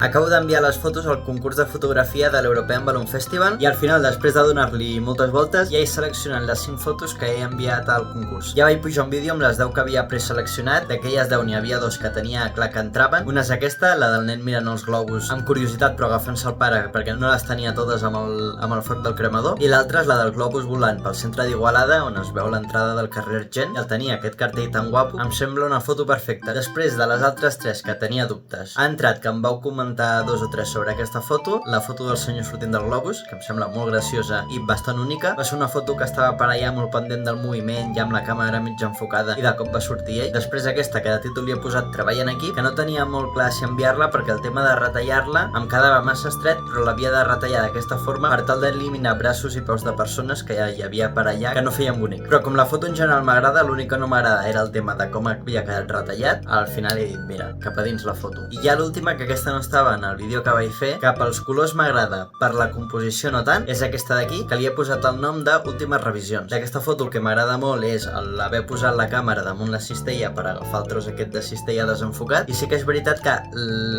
Acabo d'enviar les fotos al concurs de fotografia de l'European Balloon Festival i al final, després de donar-li moltes voltes, ja he seleccionat les 5 fotos que he enviat al concurs. Ja vaig pujar un vídeo amb les 10 que havia preseleccionat. D'aquelles 10 n'hi havia 2 que tenia clar que entraven. Una és aquesta, la del nen mirant els globus amb curiositat però agafant-se el pare perquè no les tenia totes amb el foc del cremador. I l'altra és la del globus volant pel centre d'Igualada, on es veu l'entrada del carrer Argent. I el tenia aquest cartell tan guapo. Em sembla una foto perfecta. Després de les altres 3 que tenia dubtes, ha entrat que em vau comentar 2 o 3 sobre aquesta foto. La foto del senyor sortint del globus, que em sembla molt graciosa i bastant única. Va ser una foto que estava per allà molt pendent del moviment, ja amb la càmera mig enfocada, i de cop va sortir ell. Després aquesta, que de títol li he posat treballant aquí, que no tenia molt clar si enviar-la perquè el tema de retallar-la em quedava massa estret, però l'havia de retallar d'aquesta forma per tal d'eliminar braços i peus de persones que ja hi havia per allà que no feien bonic. Però com la foto en general m'agrada, l'únic que no m'agrada era el tema de com havia quedat retallat. Al final he dit, mira, cap a dins la foto. I ja l'última, que aquesta no estava en el vídeo que vaig fer, que pels colors m'agrada, per la composició no tant, és aquesta d'aquí, que li he posat el nom d'Últimes Revisions. D'aquesta foto el que m'agrada molt és l'haver posat la càmera damunt la cistella per agafar el tros aquest de cistella desenfocat, i sí que és veritat que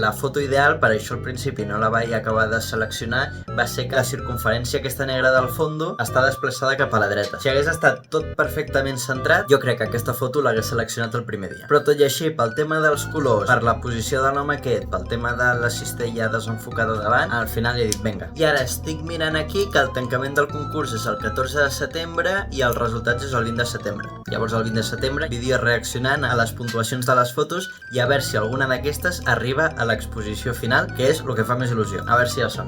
la foto ideal, per això al principi no la vaig acabar de seleccionar, va ser que la circunferència aquesta negra del fondo està desplaçada cap a la dreta. Si hagués estat tot perfectament centrat, jo crec que aquesta foto l'hagués seleccionat el primer dia. Però tot i així, pel tema dels colors, per la posició de l'home aquest, pel tema de la cistella desenfocada davant, al final he dit, vinga. I ara estic mirant aquí que el tancament del concurs és el 14 de setembre i els resultats és el 20 de setembre. Llavors el 20 de setembre, vídeo reaccionant a les puntuacions de les fotos i a veure si alguna d'aquestes arriba a l'exposició final, que és el que fa més il·lusió. A veure si ja som.